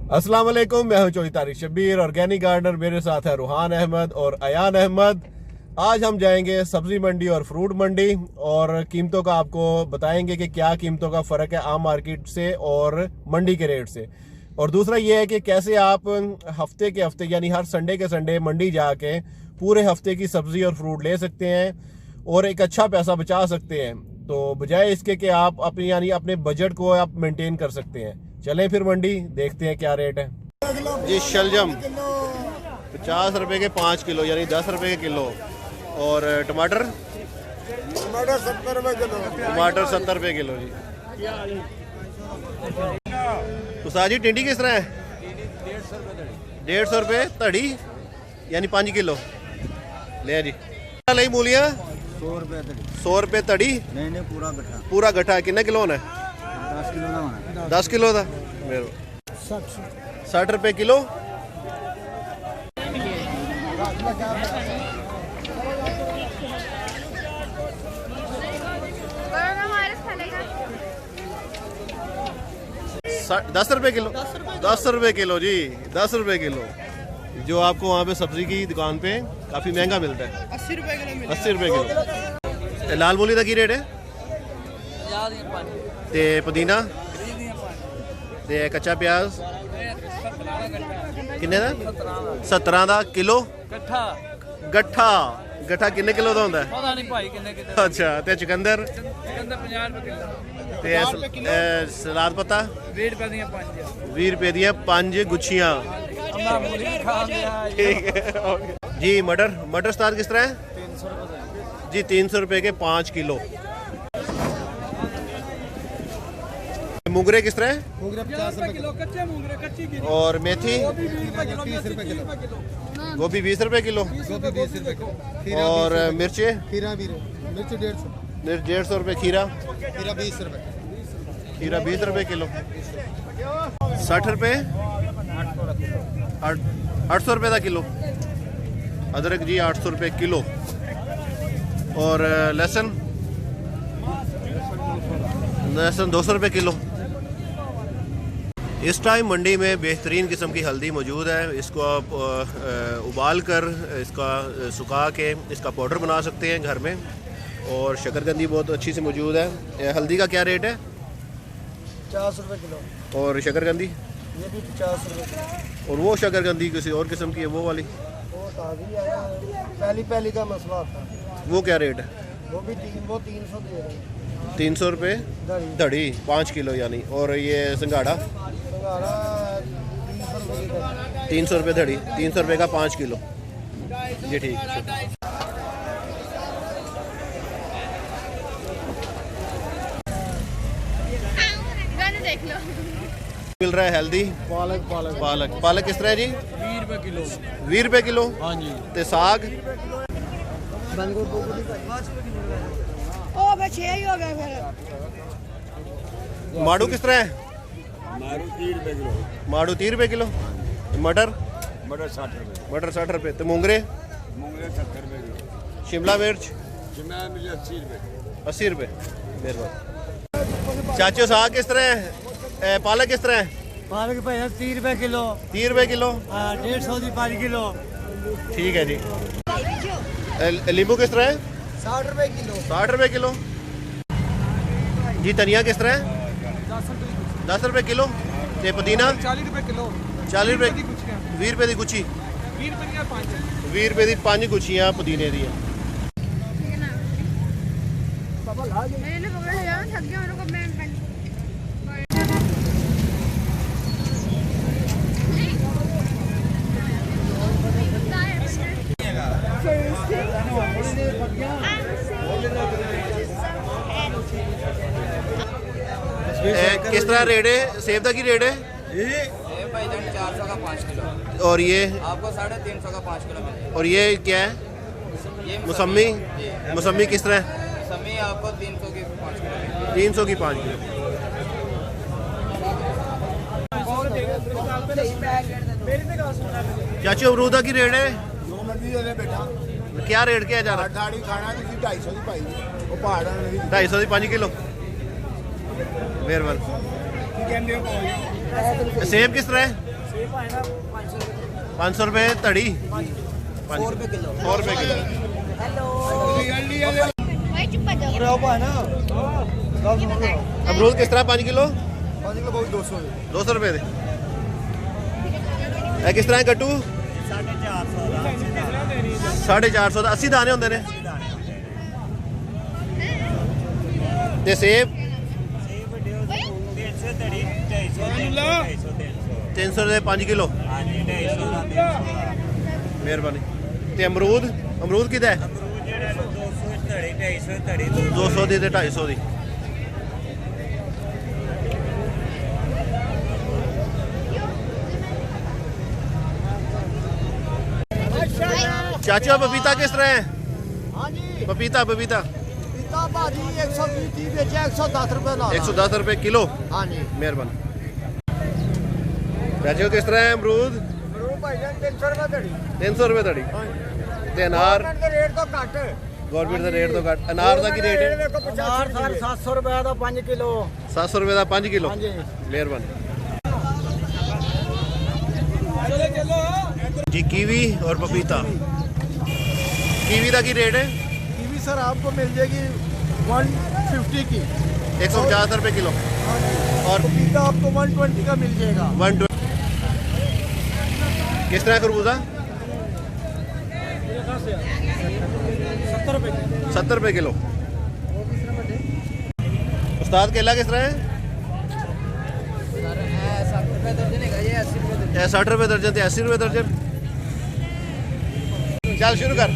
अस्सलाम वालेकुम, मैं हूं 24 तारीख शब्बीर, ऑर्गेनिक गार्डनर। मेरे साथ है रूहान अहमद और अयान अहमद। आज हम जाएंगे सब्जी मंडी और फ्रूट मंडी और कीमतों का आपको बताएंगे कि क्या कीमतों का फ़र्क है आम मार्केट से और मंडी के रेट से। और दूसरा ये है कि कैसे आप हफ्ते के हफ्ते यानी हर संडे के संडे मंडी जाके पूरे हफ्ते की सब्जी और फ्रूट ले सकते हैं और एक अच्छा पैसा बचा सकते हैं। तो बजाय इसके कि आप अपनी यानी अपने बजट को आप मेंटेन कर सकते हैं। चलें फिर मंडी देखते हैं क्या रेट है जी। शलजम 50 रुपए के 5 किलो यानी 10 रुपए के किलो। और टमाटर 70 रुपए किलो। टमाटर 70 रुपए किलो जी। तो साजी टिंडी किस तरह है? 150 रुपए धड़ी यानी 5 किलो ले जी। नहीं मूलियाँ 100 रुपए धड़ी। 100 रुपए धड़ी? नहीं पूरा गठा। पूरा गठा कितने किलो होना है? 10 किलो का होना। 10 किलो था मेरे 60 रुपए किलो। दस रुपए किलो। 10 रुपए किलो जी, 10 रुपए किलो। जो आपको वहाँ पे सब्जी की दुकान पे काफी महंगा मिलता है। 80 रुपए किलो। 80 रुपए किलो। लाल मूली का की रेट है? ते पुदीना ते कच्चा प्याज किन्ने दा? 17 दा किलो। गट्ठा गट्ठा किन्ने किलो दा होंदा है? पता नहीं भाई किन्ने किन्ने। अच्छा ते चुकंदर 50 रुपए किलो। ते सलाद पत्ता 20 रुपए दी 5। 20 रुपए दी 5 गुच्छियां। अम्मा मूली भी खा लिया। ठीक है जी। मटर सलाद किस तरह है? 300 रुपए जी 300 रुपए के 5 किलो। मुंगरे किस तरह है? मुंगरे 50 रुपए किलो। कच्चे मुंगरे कच्ची गिरी। और मेथी? 30 रुपए किलो। गोभी 20 रुपए किलो। गोभी 20 रुपए किलो। और मिर्चे? खीरा भी मिर्च 150। 150 रुपए खीरा। खीरा 20 रुपए। खीरा 20 रुपए किलो। 60 रुपए 800 रुपए का किलो। अदरक जी 800 रुपए किलो। और लहसुन 200 रुपए किलो। इस टाइम मंडी में बेहतरीन किस्म की हल्दी मौजूद है। इसको आप उबाल कर इसका सुखा के इसका पाउडर बना सकते हैं घर में। और शकरकंदी बहुत अच्छी से मौजूद है। हल्दी का क्या रेट है? 50 रुपए किलो। और शकरकंदी? ये भी 50 रुपए। और वो शकरकंदी किसी और किस्म की है वो वाली? वो ताज़ी है, पहली का मसला होता है। वो क्या रेट है? वो 300 दे रहे हैं। 300 रुपए धड़ी 5 किलो यानी। और ये सिंघाड़ा? 300 रुपए धड़ी 300 रुपए का 5 किलो जी। ठीक है। देख लो मिल रहा है हेल्दी पालक किस तरह है जी? 20 रुपए किलो। 20 रुपए किलो। हाँ जी। ते साग? ओ बस यही हो गया फिर। माड़ू किस तरह है? मारू 30 रुपए किलो। माड़ू 30 रुपए किलो। मटर? मटर 60 रुपए। मटर 60 रुपए। तो मूंगरे? मूंगरे 70 रुपए किलो। शिमला मिर्च? शिमला मिर्च 80 रुपए। 80 रुपए। मेहरबानी। चाचो साग किस तरह है? पालक किस तरह है? पालक भाई 30 रुपए किलो। 30 रुपए किलो। 150 दी 5 किलो। ठीक है जी। नींबू किस तरह है? 60 रुपए किलो। 60 रुपए किलो जी। धनिया किस तरह है? 10 रुपए किलो। ते पुदीना? 40 रुपए किलो। 40 रुपए 20 रुपए की गुच्छी। 20 रुपए दी 5। 20 रुपए की 5 गुच्छियां पुदीने दी। मैंने पकड़ लिया, थक गया मेरे को। मैं किस तरह रेट है? सेब का की रेट है? भाई 400 का 5 किलो। और ये आपको 350 का 5 किलो मिलेगा। और ये क्या है? ये मौसमी? मौसमी किस तरह है? समय आपको 300 की 5 किलो। 300 की 5 किलो। चाची अमरूदा की रेट है? क्या रेट क्या जा रहा? 250 ਦੀ ਭਾਈ ਉਹ ਪਹਾੜਾਂ ਦੀ 250 ਦੀ 5 ਕਿਲੋ। मेहरबान। सेब किस तरह है? 500 रुपए धड़ी, 100 रुपए किलो। 100 रुपए किलो। भाई चुप जाओ। रहो पाए ना अमरूद किस तरह 5 किलो? 5 किलो बहुत 200 है। 200 रुपए दे। ਇਹ ਕਿਸ ਤਰ੍ਹਾਂ ਹੈ ਗੱਟੂ? 450 ਦਾ 80 ਦਾਣੇ ਹੁੰਦੇ ਨੇ। ਤੇ ਸੇਬ 300 ਦੇ 5 ਕਿਲੋ। ਮਿਹਰਬਾਨੀ। ਤੇ ਅਮਰੂਦ, ਅਮਰੂਦ ਕਿਹਦਾ ਹੈ? 200 ਦੀ ਤੇ 250 ਦੀ। चाचा पपीता किस तरह है? हाँ जी पपीता पपीता पपीता भाजी 120 बेचा 110 रुपए ना 110 रुपए किलो। हाँ जी मेहरबानी। चाचा किस तरह है अमरूद? भाई 300 रुपए धड़ी। 300 रुपए धड़ी। ते अनार के रेट तो घट गवर्नमेंट का रेट तो घट। अनार का की रेट है? अनार 700 रुपए का 5 किलो। 700 रुपए का 5 किलो। हाँ जी मेहरबानी जी। कीवी और पपीता, कीवी का की रेट है? कीवी सर आपको मिल जाएगी 150 की 150 रुपए किलो। और पपीता आपको 120 का मिल जाएगा। 120। किस तरह खरबूजा? 70 रुपए किलो। उस्ताद केला किस तरह है? 60 रुपये दर्जन है ये 80 रुपये दर्जन। 60 रुपए दर्जन ते 80 रुपए दर्जन। चल शुरू कर।